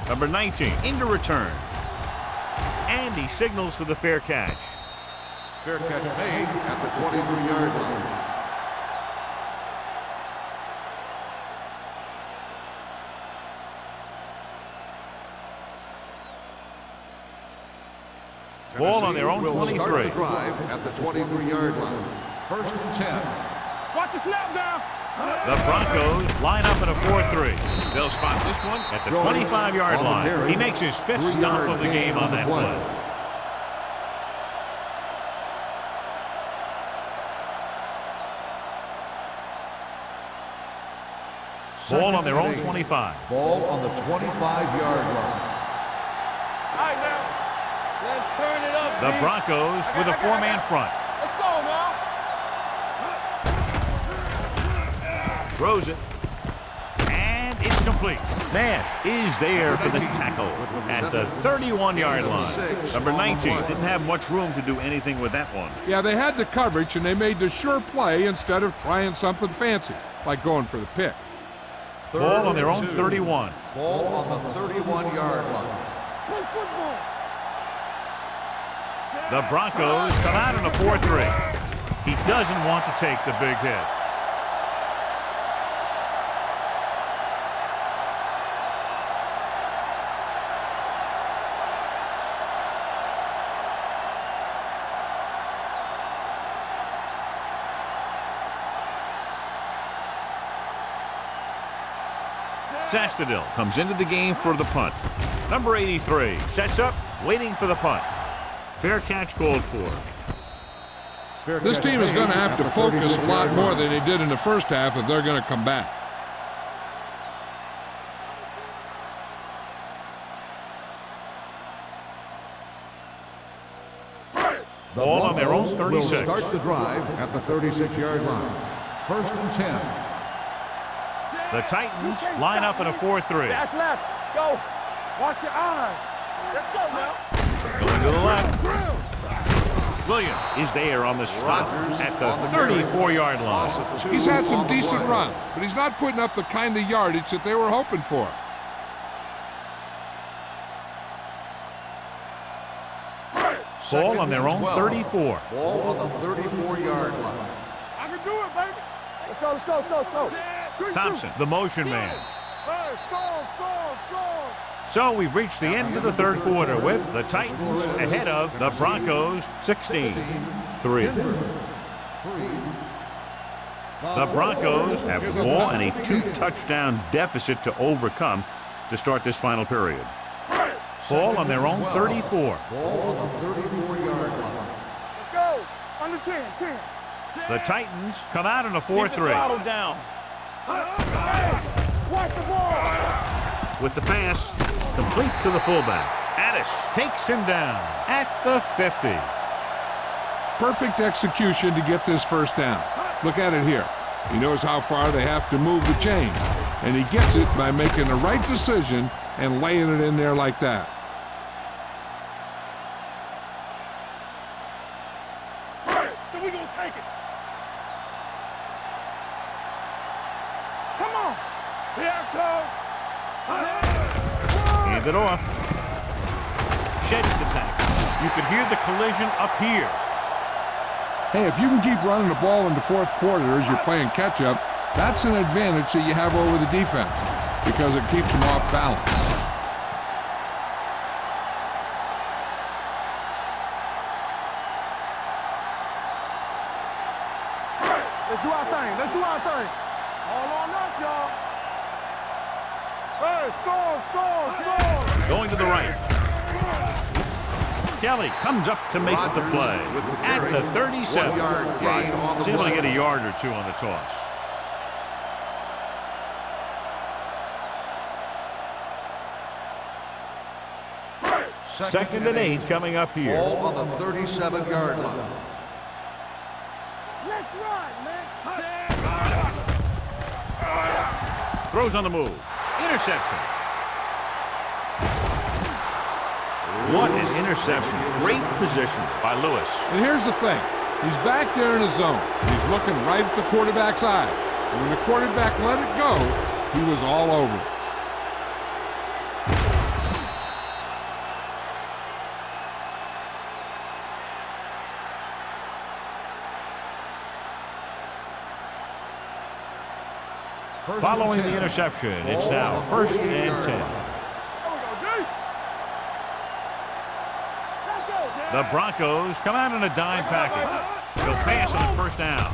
Number 19 into return. And he signals for the fair catch. Fair catch made at the 23-yard line. Ball on their own will 23. start the drive at the 23-yard line. First and 10. Watch the snap down. The Broncos line up in a 4-3. They'll spot this one at the 25-yard line. He makes his 5th stop of the game on that play. Ball on their own 25. Ball on the 25-yard line. All right, now. Let's turn it up. The Broncos with a 4-man front. Let's go now. Throws it. And it's complete. Nash is there for the tackle at the 31-yard line. Number 19 didn't have much room to do anything with that one. Yeah, they had the coverage, and they made the sure play instead of trying something fancy, like going for the pick. Ball on their own 31. Ball on the 31-yard line. Play football. The Broncos come out in a 4-3. He doesn't want to take the big hit. Sastadil comes into the game for the punt. Number 83 sets up, waiting for the punt. Fair catch called for. This team is going to have to focus a lot more than they did in the first half if they're going to come back. Ball on their own 36. Will start the drive at the 36-yard line. First and 10. The Titans line up in a 4-3. Dash left. Go. Watch your eyes. Let's go now. Going to the left. Williams is there on the stop at the 34-yard line. He's had some decent runs, but he's not putting up the kind of yardage that they were hoping for. Ball on their own 34. Ball on the 34-yard line. I can do it, baby. Let's go. Thompson, the motion man. Hey, score. So we've reached the end of the third quarter with the Titans ahead of the Broncos 16-3. The Broncos have the ball and a 2-touchdown deficit to overcome to start this final period. Ball on their own 34. Ball on the 34-yard line. Let's go. Under 10. The Titans come out in a 4-3. Down. Watch the ball. With the pass, complete to the fullback. Addis takes him down at the 50. Perfect execution to get this first down. Look at it here. He knows how far they have to move the chain, and he gets it by making the right decision and laying it in there like that. So we're going to take it. Come on. Here it comes. Hand it off. Sheds the tackle. You could hear the collision up here. Hey, if you can keep running the ball in the fourth quarter as you're playing catch-up, that's an advantage that you have over the defense because it keeps them off balance. Let's do our thing. Let's do our thing. All on us, y'all. Hey, score. Going to the right. Kelly comes up to make the play at the 37. Rogers is able to get a yard or two on the toss. Second and 8 coming up here. Ball on the 37-yard line. Let's run, man. Throws on the move. Interception. What an interception. Great position by Lewis. And here's the thing. He's back there in his zone. He's looking right at the quarterback's eye. And when the quarterback let it go, he was all over it. Following the interception, it's now first and 10. The Broncos come out in a dime package. They'll pass on first down.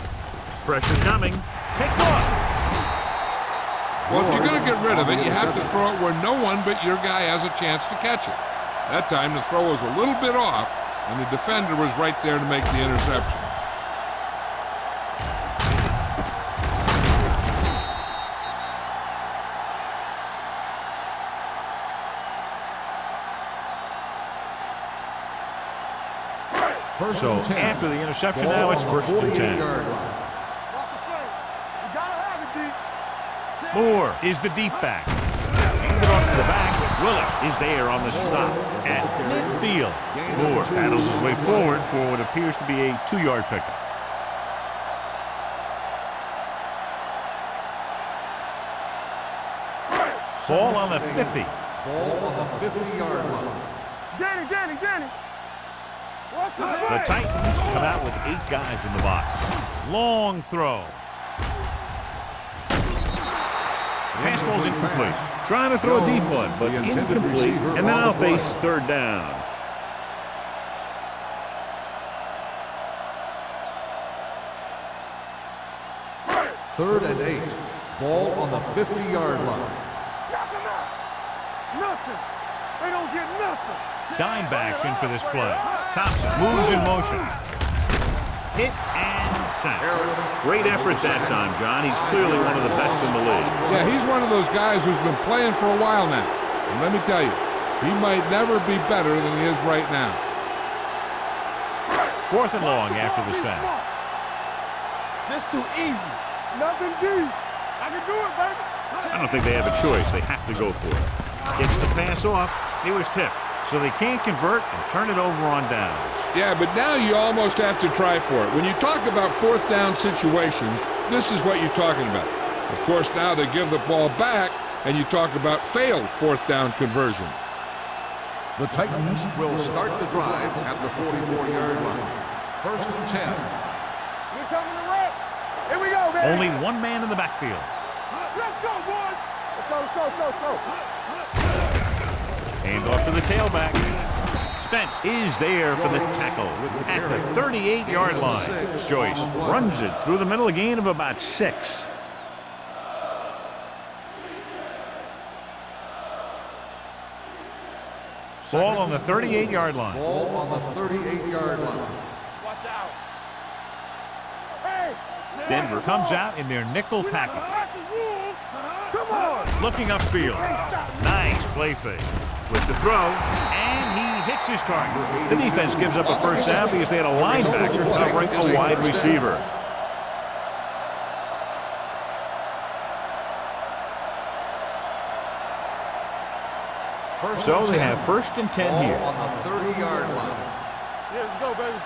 Pressure coming. Picked off. Well, if you're going to get rid of it, you have to throw it where no one but your guy has a chance to catch it. That time the throw was a little bit off, and the defender was right there to make the interception. So after the interception, now it's first and 10. Moore is the deep back. Hand it off to the back. Willis is there on the stop at midfield. Moore paddles his way forward for what appears to be a 2-yard pickup. Ball on the 50. Ball on the 50-yard line. Danny. The Titans come out with 8 guys in the box. Long throw. Pass ball's incomplete. Trying to throw a deep one, but incomplete. And then I'll face third down. Third and 8. Ball on the 50-yard line. Nothing. They don't get nothing. Dime backs in for this play. Thompson moves in motion. Hit and sack. Great effort that time, John. He's clearly one of the best in the league. Yeah, he's one of those guys who's been playing for a while now. And let me tell you, he might never be better than he is right now. Fourth and long after the sack. This too easy. Nothing deep. I can do it, baby. I don't think they have a choice. They have to go for it. Gets the pass off. It was tipped. So they can't convert and turn it over on downs. Yeah, but now you almost have to try for it. When you talk about fourth down situations, this is what you're talking about. Of course, now they give the ball back, and you talk about failed fourth down conversions. The Titans will start the drive at the 44-yard line. First and 10. We're coming to wreck. Here we go, man. Only one man in the backfield. Let's go, boys. Let's go. Hand off to the tailback. Spence is there for the tackle at the 38-yard line. Joyce runs it through the middle, a gain of about 6. Ball on the 38-yard line. Ball on the 38-yard line. Watch out. Hey. Denver comes out in their nickel package. Come on. Looking upfield. Nice play fake. With the throw, and he hits his target. The defense gives up a first down because they had a linebacker covering a wide receiver. So they have first and 10 here. On the 30-yard line. Yeah, let's go, baby.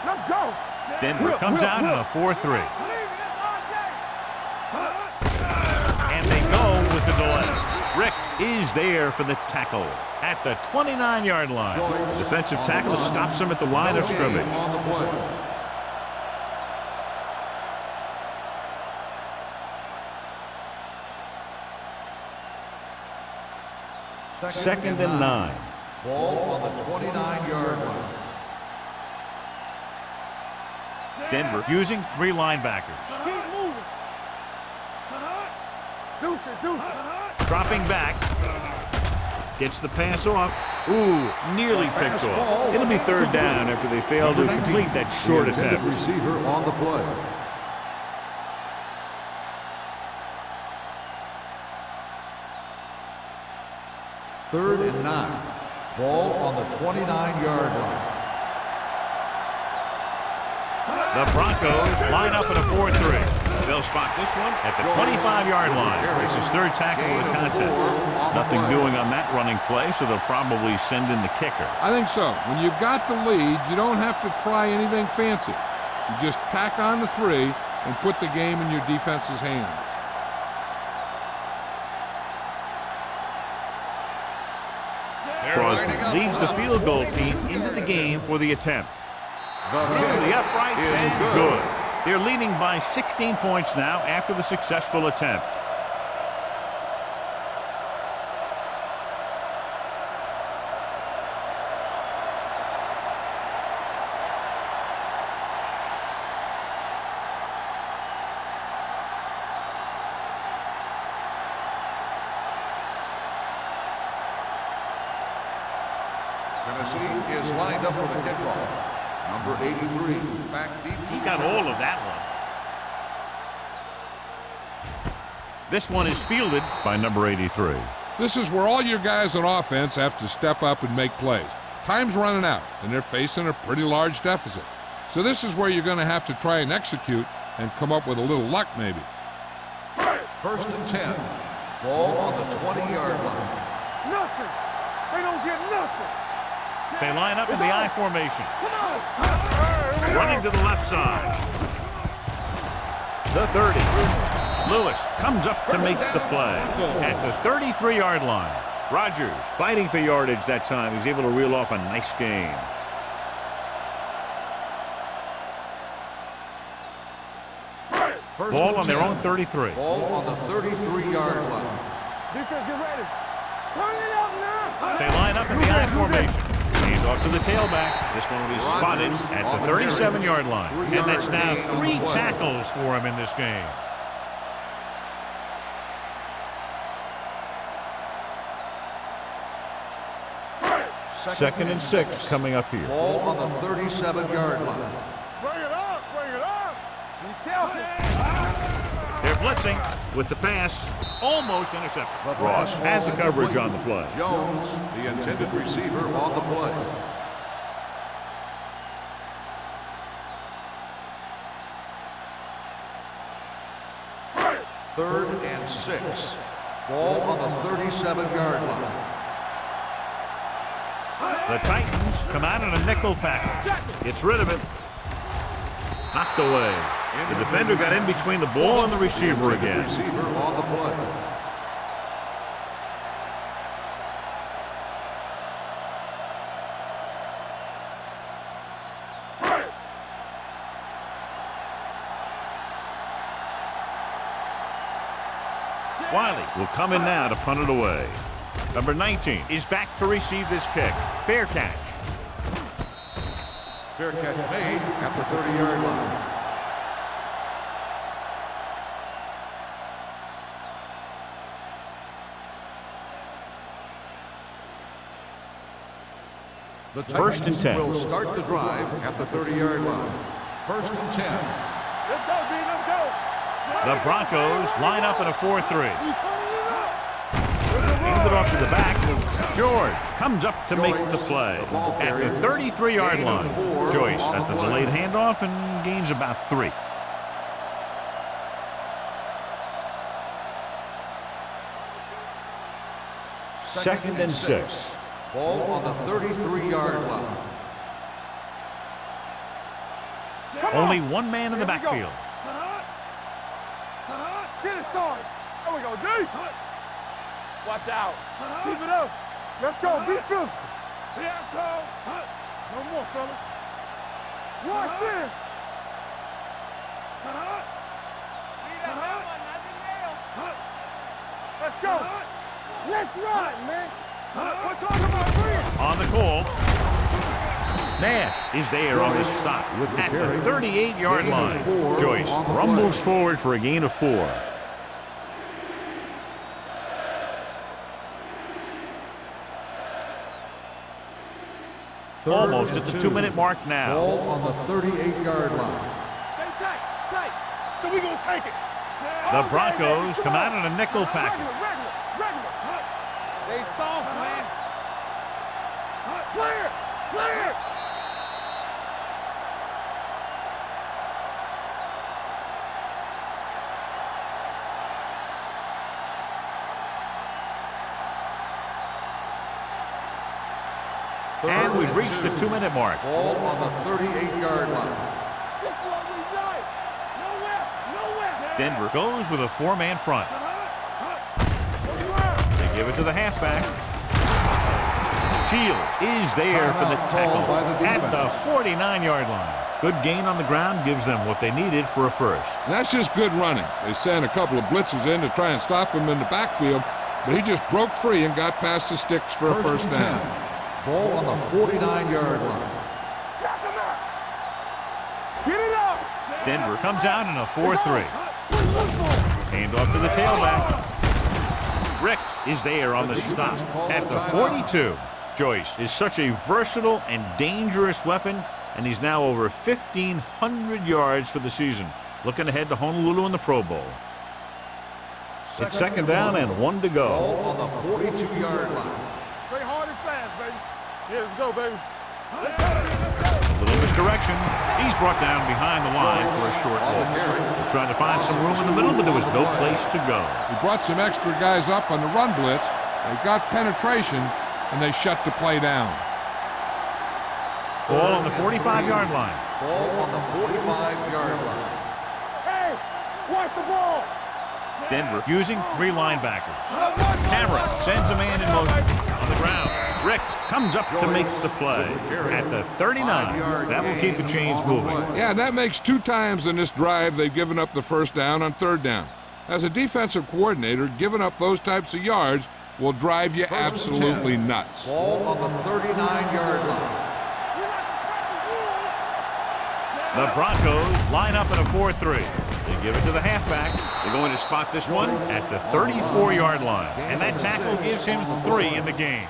Let's go. Denver comes out in a 4-3. And they go with the delay. Rick is there for the tackle at the 29-yard line. Defensive tackle stops him at the line of scrimmage. On the play. Second and 9. Ball on the 29-yard line. Denver using 3 linebackers. Keep moving. Deuce it. Dropping back. Gets the pass off. Ooh, nearly picked off. It'll be 3rd down after they failed to complete that short attempt. Receiver on the play. Third and 9. Ball on the 29-yard line. The Broncos line up in a 4-3. They'll spot this one at the 25-yard line. It's his 3rd tackle of the contest. Nothing doing on that running play, so they'll probably send in the kicker. I think so. When you've got the lead, you don't have to try anything fancy. You just tack on the 3 and put the game in your defense's hands. Crosby leads the field goal team into the game for the attempt. Through the uprights and good. They're leading by 16 points now after the successful attempt. Tennessee is lined up for the kickoff. Number 83, back deep. He got all of that one. This one is fielded by number 83. This is where all your guys on offense have to step up and make plays. Time's running out, and they're facing a pretty large deficit. So this is where you're going to have to try and execute and come up with a little luck, maybe. 1st and 10. Ball on the 20-yard line. Nothing. They don't get nothing. They line up in the I formation. Running to the left side. The 30. Lewis comes up to make the play at the 33-yard line. Rodgers fighting for yardage that time. He's able to reel off a nice gain. Ball on their own 33. Ball on the 33-yard line. Defense, get ready. Turn it up now. They line up in the I formation. Hand off to the tailback. This one will be spotted at the 37-yard line. And that's now 3 tackles for him in this game. Second and 6 coming up here. Ball on the 37-yard line. Bring it up. Bring it up. Be careful. They're blitzing with the pass. Almost intercepted. Ross has the coverage on the play. Jones, the intended receiver, on the play. Third and 6. Ball on the 37-yard line. The Titans come out in a nickel package. Gets rid of it. Knocked away. The defender got in between the ball and the receiver again. Receiver on the play. Wiley will come in now to punt it away. Number 19 is back to receive this kick. Fair catch. Fair catch made at the 30-yard line. The First and 10. Will start the drive at the 30-yard line. 1st and 10. Let's go, D. Let's go. The Broncos line up in a 4-3. Hand it off to the back. George comes up to make the play at the 33-yard line. Joyce at the delayed handoff and gains about 3. Second and 6. Ball on the 33-yard line. Only one man in the backfield. Get it started. There we go, D. Watch out. Keep it up. Let's go. Be physical. No more, fella. Watch in. Let's go. Let's ride, man. We're talking about freedom. On the call. Nash is there on the stop at the 38-yard line. Joyce rumbles forward for a gain of 4. Almost at the 2-minute mark now. Ball on the 38-yard line. Stay tight, tight. So we gonna take it. The Broncos come out in a nickel package. Regular. They soft, man. Clear. And we've reached the 2-minute mark. Ball on the 38-yard line. This is what we like. Nowhere. Denver goes with a 4-man front. They give it to the halfback. Shields is there for the tackle at the 49-yard line. Good gain on the ground gives them what they needed for a first. And that's just good running. They sent a couple of blitzes in to try and stop him in the backfield, but he just broke free and got past the sticks for a first down. Ball on the 49-yard line. Get it up. Denver comes out in a 4-3. Hand off to the tailback. Ricks is there on the stop at the 42. Joyce is such a versatile and dangerous weapon, and he's now over 1,500 yards for the season. Looking ahead to Honolulu in the Pro Bowl. It's second down and 1 to go. Ball on the 42-yard line. Stay hard and fast, baby. Yeah, let's go, baby. Little misdirection. He's brought down behind the line for a short loss. They're trying to find some room in the middle, but there was no place to go. He brought some extra guys up on the run blitz. They got penetration, and they shut the play down. Ball on the 45-yard line. Ball on the 45-yard line. Hey, watch the ball. Denver using 3 linebackers. Cameron sends a man in motion on the ground. Ricks comes up to make the play at the 39. That will keep the chains moving. Yeah, and that makes 2 times in this drive they've given up the first down on 3rd down. As a defensive coordinator, giving up those types of yards will drive you absolutely nuts. Ball on the 39-yard line. The Broncos line up in a 4-3. They give it to the halfback. They're going to spot this one at the 34-yard line. And that tackle gives him 3 in the game.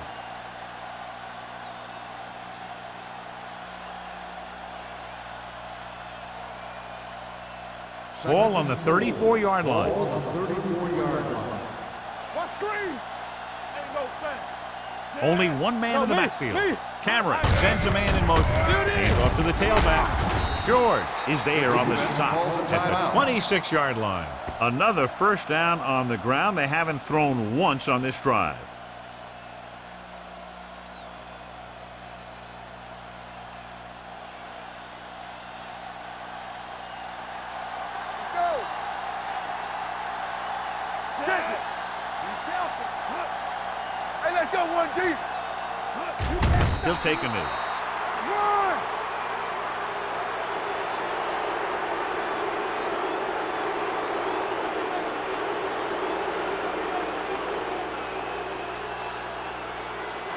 Ball on the 34-yard line. Ball on the 34-yard line. What screen? Ain't no thing. Only 1 man in the backfield. Cameron sends a man in motion. Hand off to the tailback. George is there on the stop at the 26-yard line. Another first down on the ground. They haven't thrown once on this drive. Check it. Hey, let's go 1 deep. He'll take a knee. Run.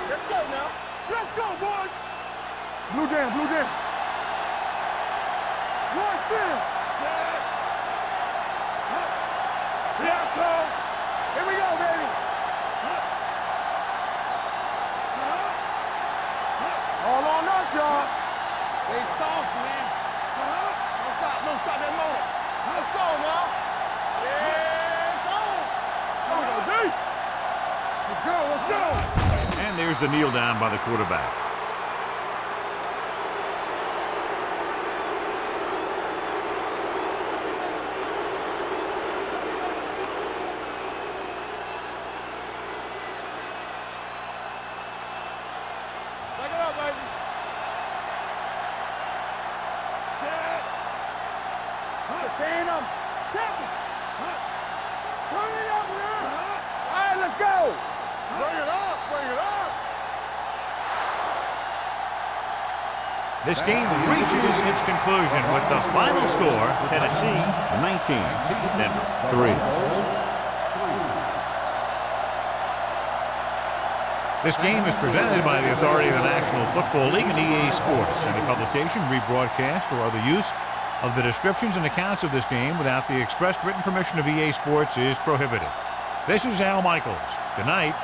Let's go now. Let's go, boys. Blue down. One center. Yeah, Cole. Here we go, baby. All on us, y'all. They soft, man. Don't stop that motor. Let's go now. Yeah, go. There we go, D. Let's go. And there's the kneel down by the quarterback. Back it up, baby. Set. Chain them. Tap it. Turn it up now. All right, let's go. Bring it up. This game reaches its conclusion with the final score, Tennessee 19, Denver 3. This game is presented by the authority of the National Football League and EA Sports. Any publication, rebroadcast, or other use of the descriptions and accounts of this game without the expressed written permission of EA Sports is prohibited. This is Al Michaels. Good night.